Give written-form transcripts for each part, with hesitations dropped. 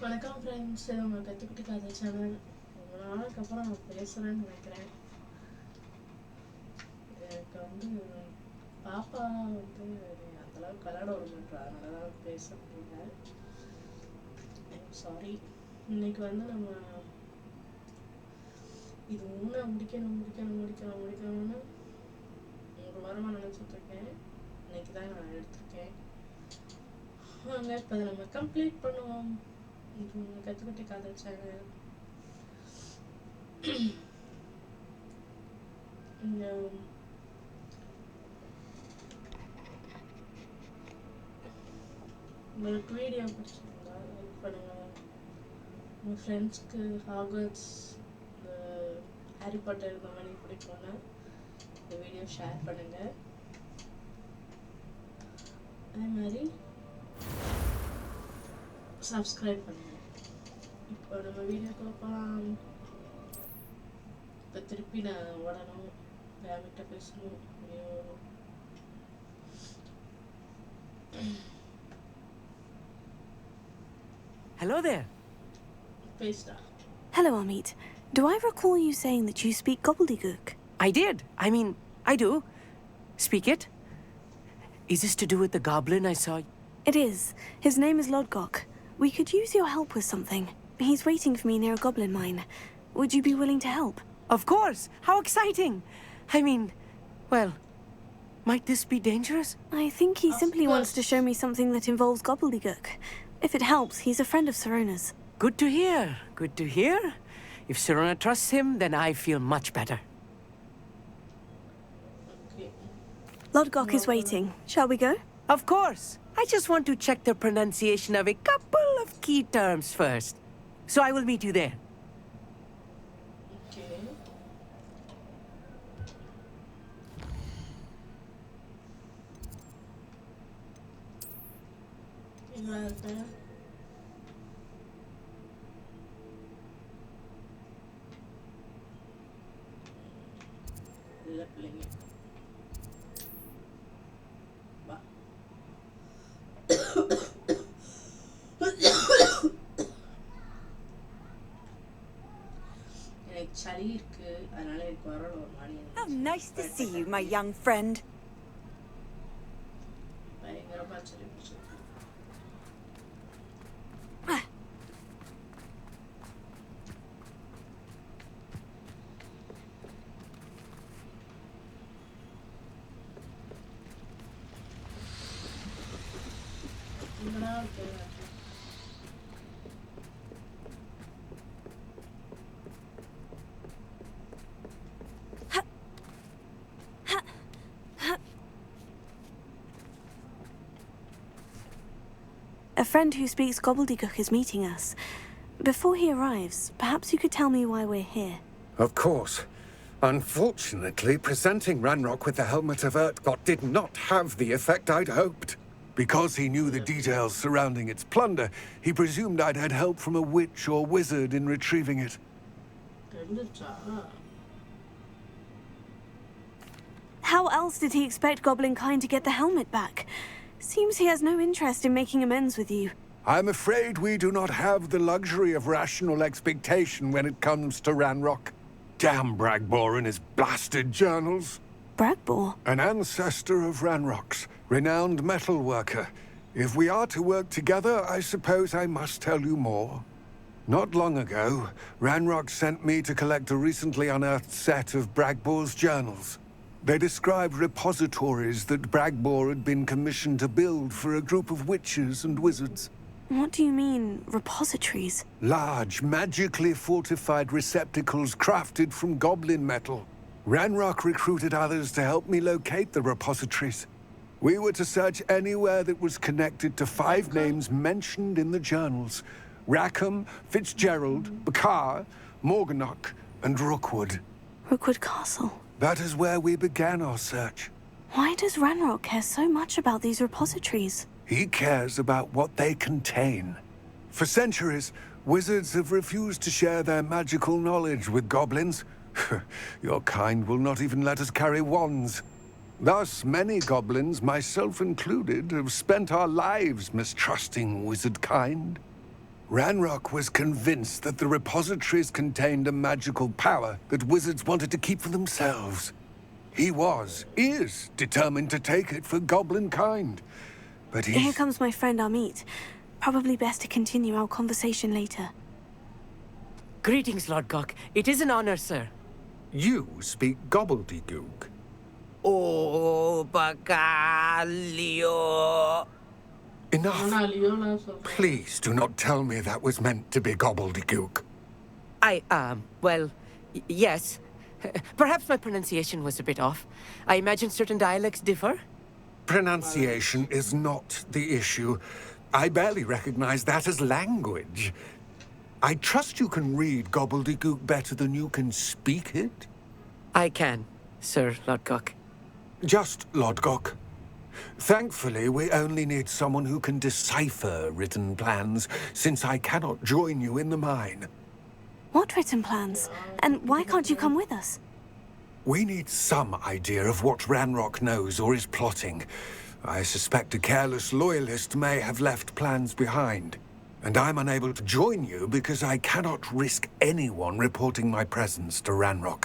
வணக்கம் ஃப்ரெண்ட்ஸ், இது உங்கள் கற்றுக்கிட்டு கதை சேனல். ரொம்ப நாளுக்கு அப்புறம் நான் பேசுகிறேன்னு நினைக்கிறேன். எனக்கு பாப்பா அந்தளவுக்கு விளையாட விட மாட்டேன், அதனால தான் பேச முடியல. சாரி. இன்னைக்கு நம்ம இது முன்னே முடிக்கணும்னு ஒரு வாரமாக நினச்சிட்ருக்கேன். இன்னைக்கு தான் நான் எடுத்திருக்கேன். வாங்க இப்போ அதை நம்ம கம்ப்ளீட் பண்ணுவோம். இது உங்கள் கற்றுக்கிட்டு கதை சேனல். உங்களுக்கு வீடியோ பிடிச்சிருந்தா லைக் பண்ணுங்கள். உங்கள் ஃப்ரெண்ட்ஸ்க்கு ஹாக்வர்ட்ஸ், இந்த ஹாரி பாட்டர் இந்த மாதிரி பிடிக்கும்னா இந்த வீடியோ ஷேர் பண்ணுங்கள். அதே மாதிரி சப்ஸ்கிரைப் பண்ணுங்கள். இப்போ நம்ம வீடியோக்குள்ள போகலாம். இப்போ திருப்பி நான் ஓடணும், வேமிட்ட பேசணும். Hello there. Pesta. Hello, Amit. Do I recall you saying that you speak gobbledygook? I did. I do. Speak it. Is this to do with the goblin I saw? It is. His name is Lodgok. We could use your help with something. He's waiting for me near a goblin mine. Would you be willing to help? Of course. How exciting. Well, might this be dangerous? I think he simply wants to show me something that involves gobbledygook. If it helps, he's a friend of Serona's. Good to hear. Good to hear. If Serona trusts him, then I feel much better. Okay. Lodgok is waiting. Shall we go? Of course. I just want to check the pronunciation of a couple of key terms first. So I will meet you there. Okay. How nice to see you, my young friend. A friend who speaks gobbledygook is meeting us. Before he arrives, perhaps you could tell me why we're here. Of course. Unfortunately, presenting Ranrock with the Helmet of Urtkot did not have the effect I'd hoped. Because he knew the details surrounding its plunder, he presumed I'd had help from a witch or wizard in retrieving it. How else did he expect Goblin Kind to get the helmet back? Seems he has no interest in making amends with you. I'm afraid we do not have the luxury of rational expectation when it comes to Ranrock. Damn Bragbor and his blasted journals. Bragbor? An ancestor of Ranrock's, renowned metal worker. If we are to work together, I suppose I must tell you more. Not long ago, Ranrock sent me to collect a recently unearthed set of Bragbor's journals. They described repositories that Bragbor had been commissioned to build for a group of witches and wizards. What do you mean, repositories? Large, magically fortified receptacles crafted from goblin metal. Ranrock recruited others to help me locate the repositories. We were to search anywhere that was connected to 5 names mentioned in the journals: Rackham, Fitzgerald, Bakar, Morganach, and Rookwood. Rookwood Castle. That is where we began our search. Why does Ranrock care so much about these repositories? He cares about what they contain. For centuries, wizards have refused to share their magical knowledge with goblins. Your kind will not even let us carry wands. Thus, many goblins, myself included, have spent our lives mistrusting wizard kind. Ranrock was convinced that the repositories contained a magical power that wizards wanted to keep for themselves. He is determined to take it for goblin kind. But Here comes my friend Amit. Probably best to continue our conversation later. Greetings, Lodgok. It is an honor, sir. You speak gobbledygook. Oh, Bagalio. Enough. ஆனால் லியோலாம் சொல்றேன். Please do not tell me that was meant to be gobbledygook. Well, yes. Perhaps my pronunciation was a bit off. I imagine certain dialects differ. Pronunciation is not the issue. I barely recognize that as language. I trust you can read gobbledygook better than you can speak it? I can, Sir Lodgok. Just Lodgok. Thankfully, we only need someone who can decipher written plans, since I cannot join you in the mine. What written plans? And why can't you come with us? We need some idea of what Ranrock knows or is plotting. I suspect a careless loyalist may have left plans behind. And I'm unable to join you because I cannot risk anyone reporting my presence to Ranrock.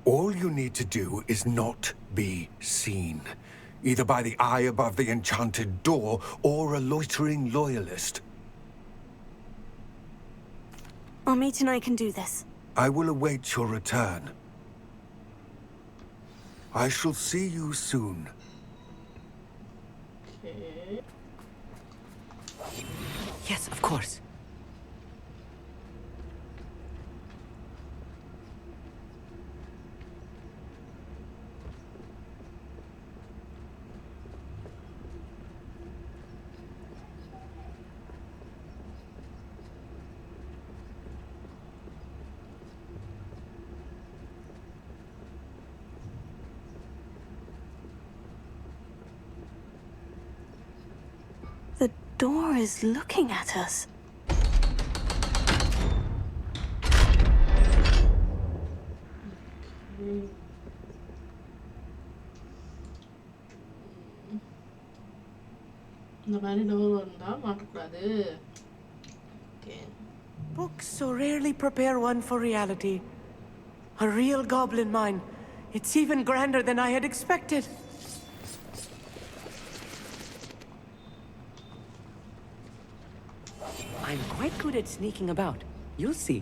All you need to do is not be seen, either by the eye above the enchanted door or a loitering loyalist. Amit and I can do this. I will await your return. I shall see you soon. Okay. Yes, of course. The door is looking at us. இந்த மாதிரி door வந்தா மாட்டக்கூடாது. Okay. Books so rarely prepare one for reality. A real goblin mine. It's even grander than I had expected. I'm quite good at sneaking about. You'll see.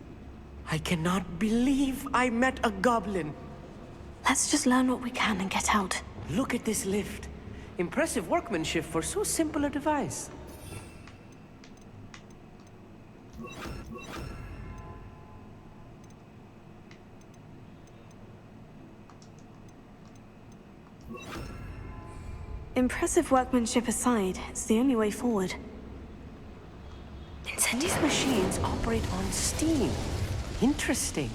I cannot believe I met a goblin. Let's just learn what we can and get out. Look at this lift. Impressive workmanship for so simple a device. Impressive workmanship aside, it's the only way forward. These machines operate on steam. Interesting.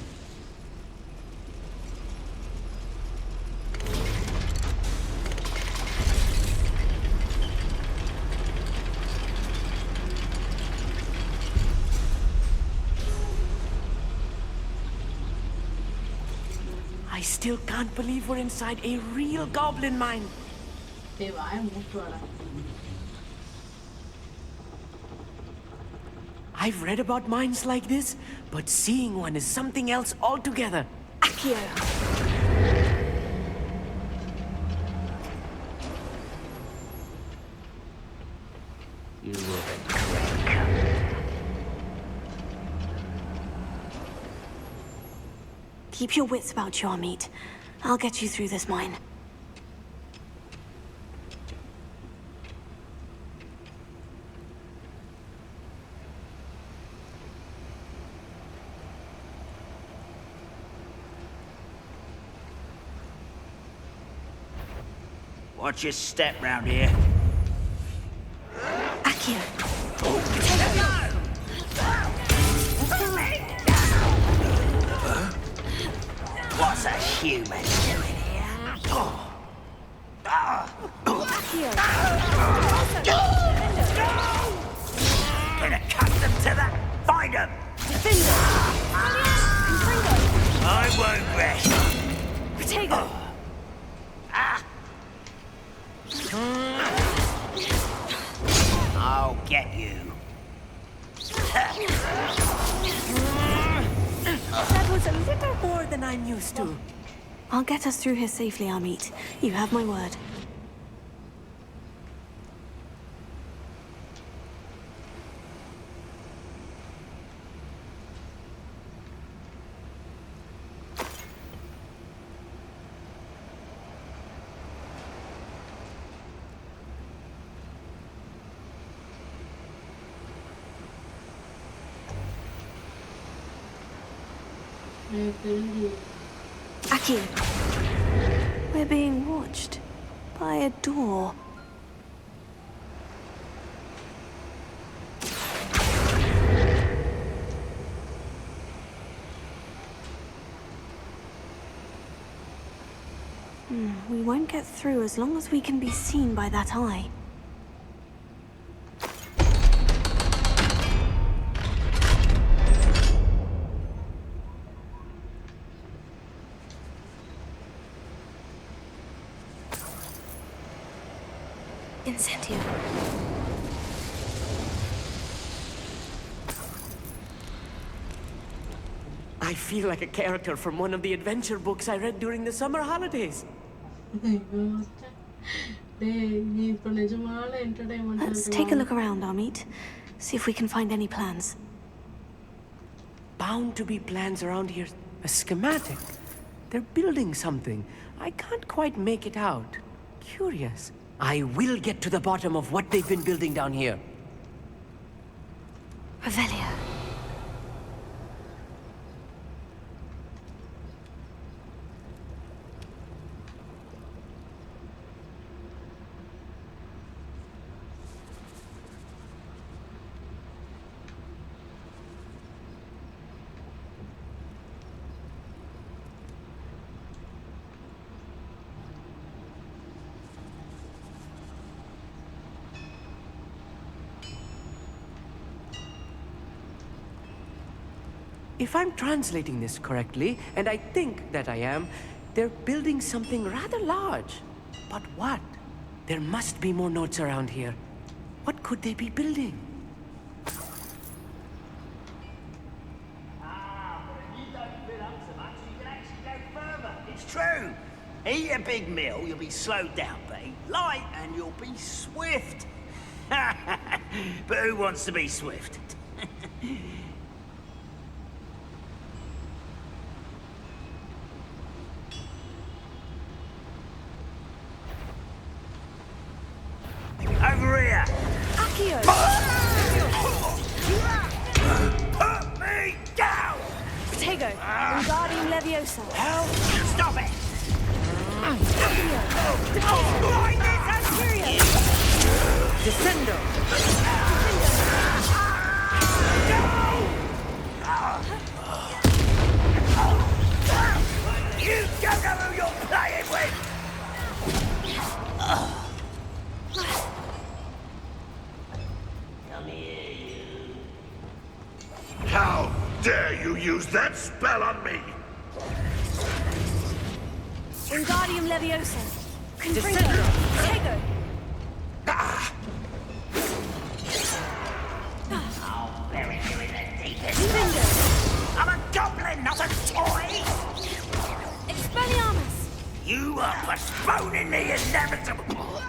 I still can't believe we're inside a real goblin mine. டேய் வாயை மூட்டு வாடா. I've read about mines like this, but seeing one is something else altogether. Accio! You will be Keep your wits about you, Amit. I'll get you through this mine. Watch your step round here. Accio! What's a human doing here? Get accustomed to that. Find him. I won't rest. Protego! I'll get you. That was a little more than I'm used to. I'll get us through here safely, Amit. You have my word. Aki, we're being watched by a door. We won't get through as long as we can be seen by that eye. Incendio. I feel like a character from one of the adventure books I read during the summer holidays. Let's take a look around, Amit. See if we can find any plans. Bound to be plans around here. A schematic. They're building something. I can't quite make it out. Curious. I will get to the bottom of what they've been building down here. Revelio. If I'm translating this correctly, and I think that I am, they're building something rather large. But what? There must be more notes around here. What could they be building? It's true. Eat a big meal, you'll be slowed down, but eat light and you'll be swift. But who wants to be swift? Over here! Accio! Put me down! Protego! Wingardium Leviosa! Hell, stop it! Accio! Right, this Assyria! Descendo! You don't know who you're playing with! How dare you use that spell on me? Wingardium Leviosa! Confringo! Descendo! Protego! I'll bury you in the deepest. Confringo! I'm a goblin, not a toy! Expelliarmus! You are postponing the inevitable!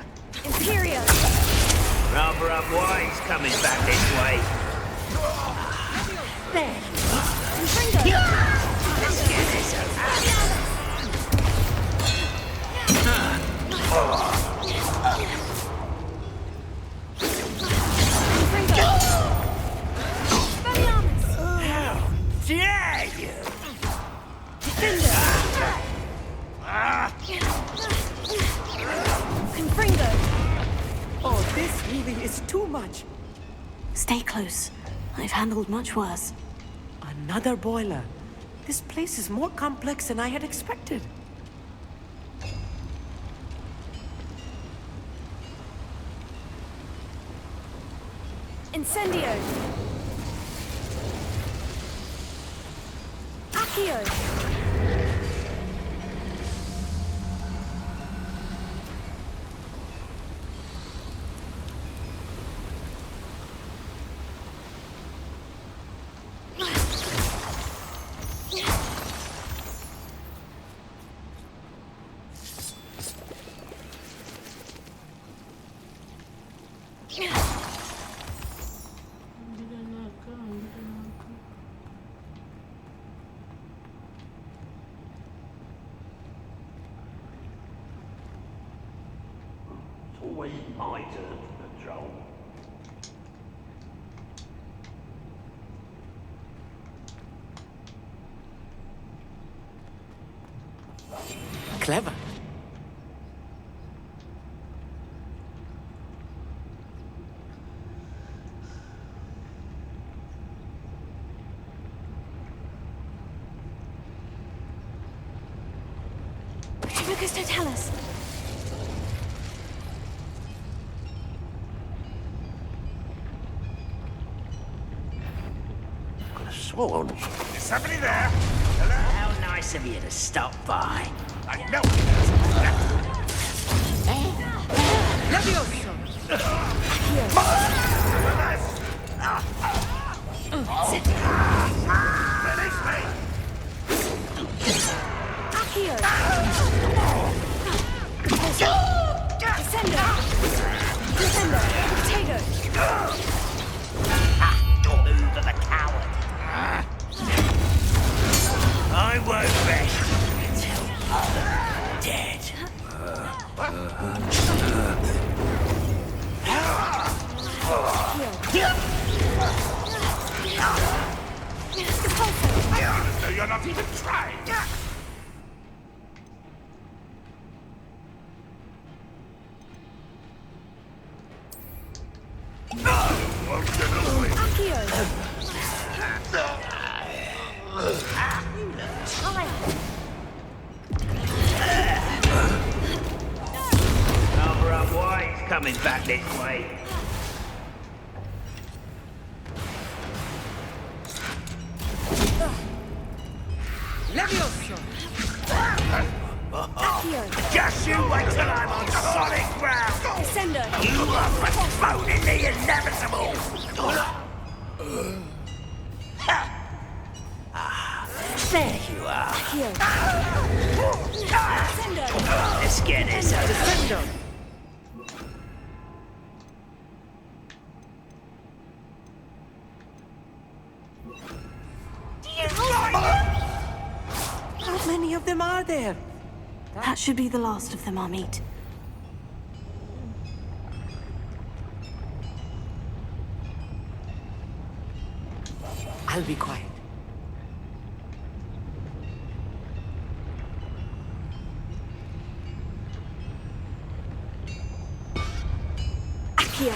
Imperio! Rather unwise coming back this way. Confringo! Let's get this over. Confringo! Expelliarmus! How dare you! Defender! Confringo! Oh, this really is too much. Stay close. I've handled much worse. Another boiler. This place is more complex than I had expected. Incendio! Accio! Always my turn to control. Clever. Lucas, don't tell us. Could have sworn. Is somebody there? Hello? How nice of you to stop by. I know. Accio! Descendo! Descendo! Potato! Move of a coward. I won't rest until you're dead. You're not even trying. Cover up why he's coming back this way. Just you wait till I'm on solid ground. Descendo! You are postponing the inevitable. There you are. Let's get this over. How many of them are there? That should be the last of them I'll meet. I'll be quiet. Accio!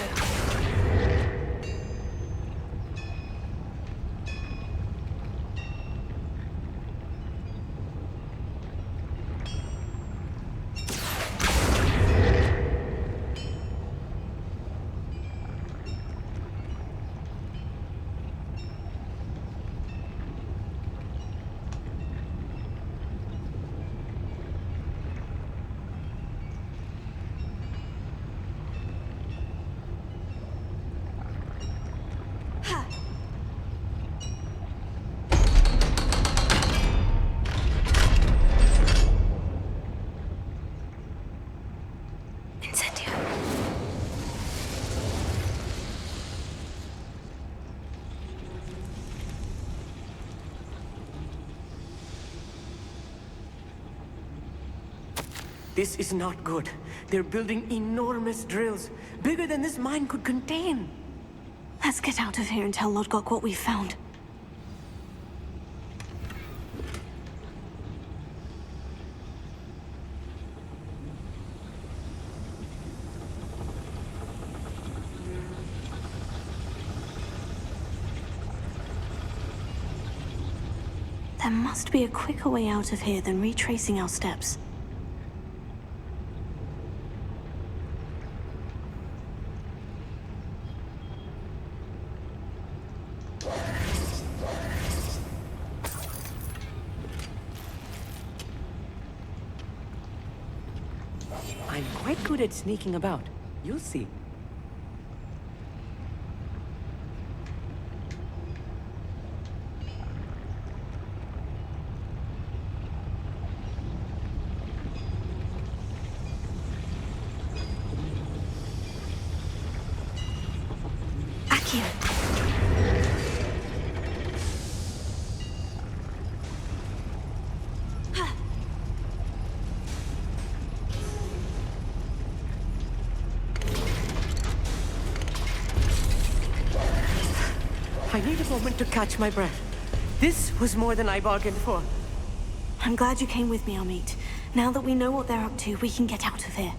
Incendio. This is not good. They're building enormous drills, bigger than this mine could contain. Let's get out of here and tell Lodgok what we've found. There must be a quicker way out of here than retracing our steps. I'm quite good at sneaking about. You'll see. Accio! I need a moment to catch my breath. This was more than I bargained for. I'm glad you came with me, Amit. Now that we know what they're up to, we can get out of here.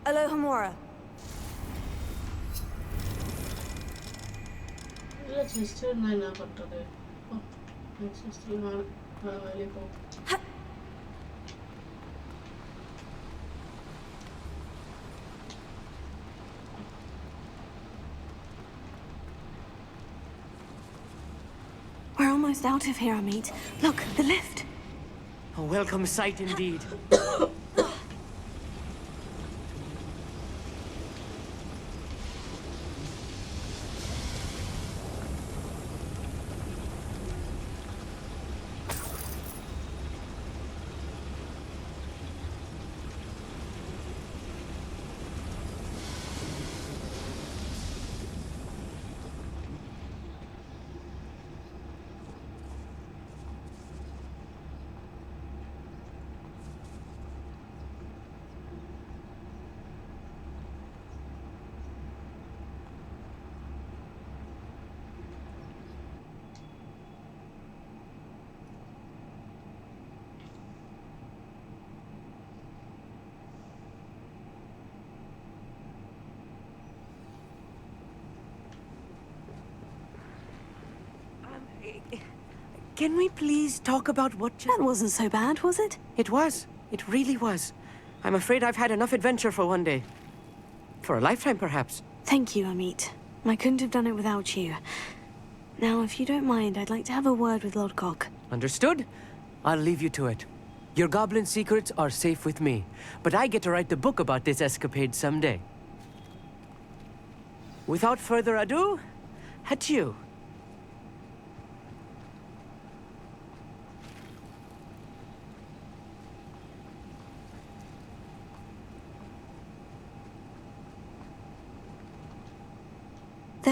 Aloha Mora. இல்லை sister நான் என்ன பண்ணுறது sister வேலையை போகும் We're almost out of here, Amit. Look, the lift. A welcome sight indeed. Can we please talk about what just... That wasn't so bad, was it? It was. It really was. I'm afraid I've had enough adventure for one day. For a lifetime, perhaps. Thank you, Amit. I couldn't have done it without you. Now, if you don't mind, I'd like to have a word with Lodgok. Understood? I'll leave you to it. Your goblin secrets are safe with me, but I get to write the book about this escapade someday. Without further ado, adieu.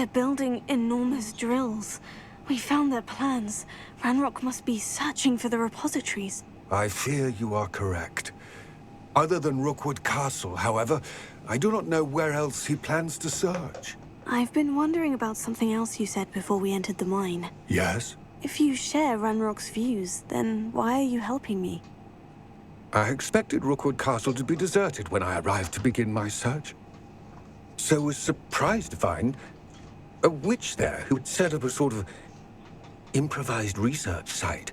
They're building enormous drills. We found their plans. Ranrock must be searching for the repositories. I fear you are correct. Other than Rookwood Castle, however, I do not know where else he plans to search. I've been wondering about something else you said before we entered the mine. Yes? If you share Ranrock's views, then why are you helping me? I expected Rookwood Castle to be deserted when I arrived to begin my search. So was surprised to find a witch there who had set up a sort of improvised research site.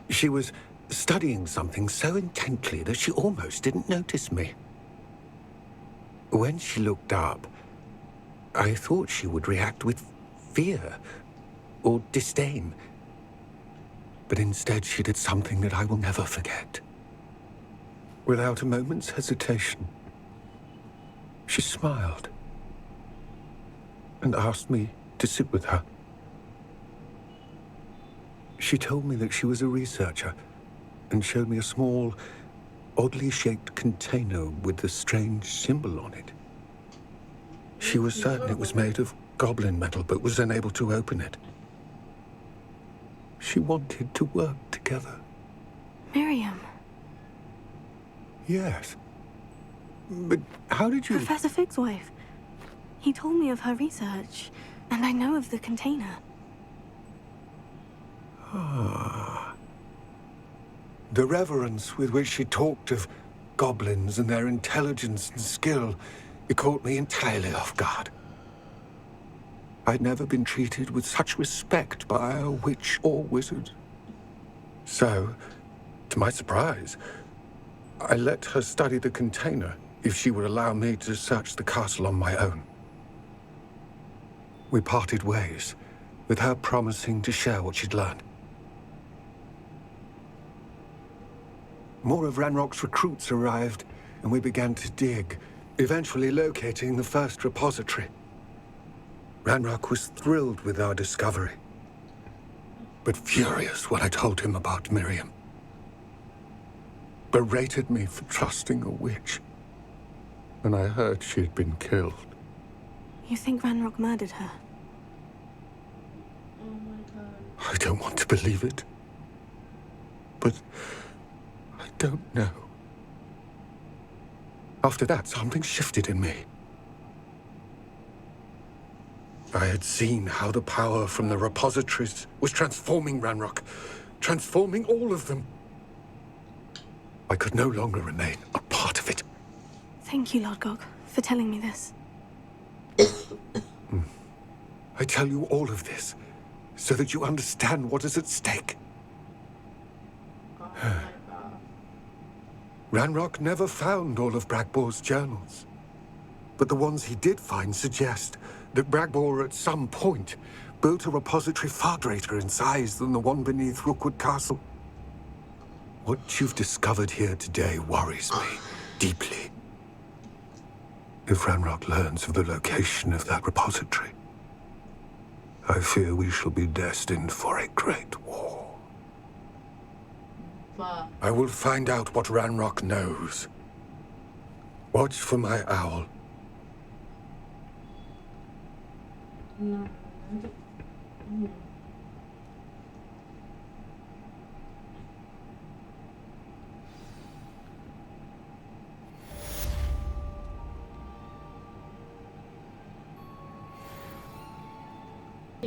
She was studying something so intently that she almost didn't notice me. When she looked up, I thought she would react with fear or disdain. But instead she did something that I will never forget. Without a moment's hesitation, she smiled and asked me to sit with her. She told me that she was a researcher and showed me a small, oddly shaped container with a strange symbol on it. She was certain it was made of goblin metal but was unable to open it. She wanted to work together. Miriam. Yes. But how did you... Professor Fig's wife. He told me of her research, and I know of the container. Ah. The reverence with which she talked of goblins and their intelligence and skill, it caught me entirely off guard. I'd never been treated with such respect by a witch or wizard. So, to my surprise, I let her study the container if she would allow me to search the castle on my own. We parted ways, with her promising to share what she'd learned. More of Ranrock's recruits arrived, and we began to dig, eventually locating the first repository. Ranrock was thrilled with our discovery, but furious when I told him about Miriam. Berated me for trusting a witch, and I heard she had been killed. You think Ranrock murdered her? Oh my god. I don't want to believe it. But I don't know. After that, something shifted in me. I had seen how the power from the repositories was transforming Ranrock, transforming all of them. I could no longer remain a part of it. Thank you, Lord Gog, for telling me this. I tell you all of this so that you understand what is at stake. Oh my god. Ranrock never found all of Bragbor's journals. But the ones he did find suggest that Bragbor at some point built a repository far greater in size than the one beneath Rookwood Castle. What you've discovered here today worries me deeply. If Ranrock learns of the location of that repository, I fear we shall be destined for a great war. Wow. I will find out what Ranrock knows. Watch for my owl. No.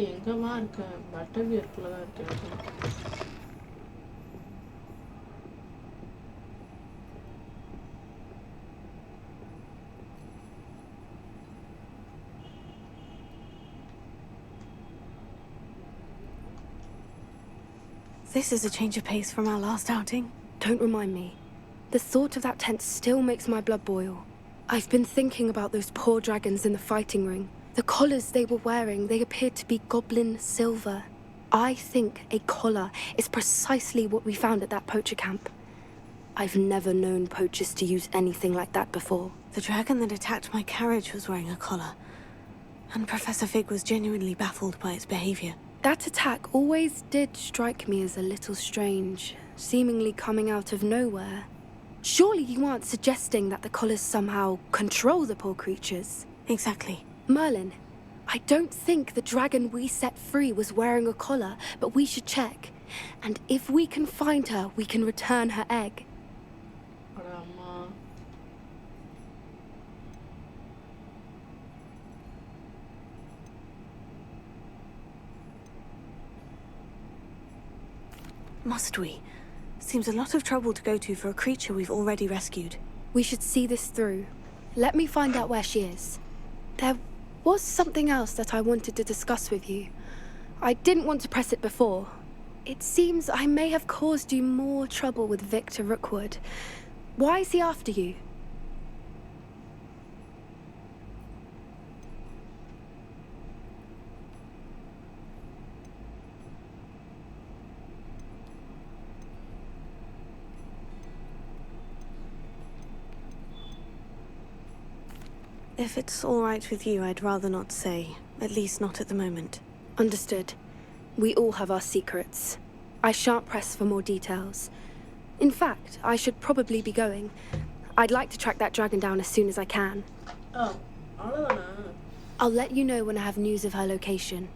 எங்கமா இருக்க பட்டர்வியர்க்குள்ள தான் இருக்கேன். This is a change of pace from our last outing. Don't remind me. The thought of that tent still makes my blood boil. I've been thinking about those poor dragons in the fighting ring. The collars they were wearing, they appeared to be goblin silver. I think a collar is precisely what we found at that poacher camp. I've never known poachers to use anything like that before. The dragon that attacked my carriage was wearing a collar. And Professor Fig was genuinely baffled by its behavior. That attack always did strike me as a little strange, seemingly coming out of nowhere. Surely you aren't suggesting that the collars somehow control the poor creatures? Exactly. Merlin, I don't think the dragon we set free was wearing a collar, but we should check. And if we can find her, we can return her egg. அட அம்மா. Must we? Seems a lot of trouble to go to for a creature we've already rescued. We should see this through. Let me find out where she is. There was something else that I wanted to discuss with you. I didn't want to press it before. It seems I may have caused you more trouble with Victor Rookwood. Why is he after you? If it's all right with you, I'd rather not say. At least not at the moment. Understood. We all have our secrets. I shan't press for more details. In fact, I should probably be going. I'd like to track that dragon down as soon as I can. Oh, அவ்வளவுதானா? I'll let you know when I have news of her location.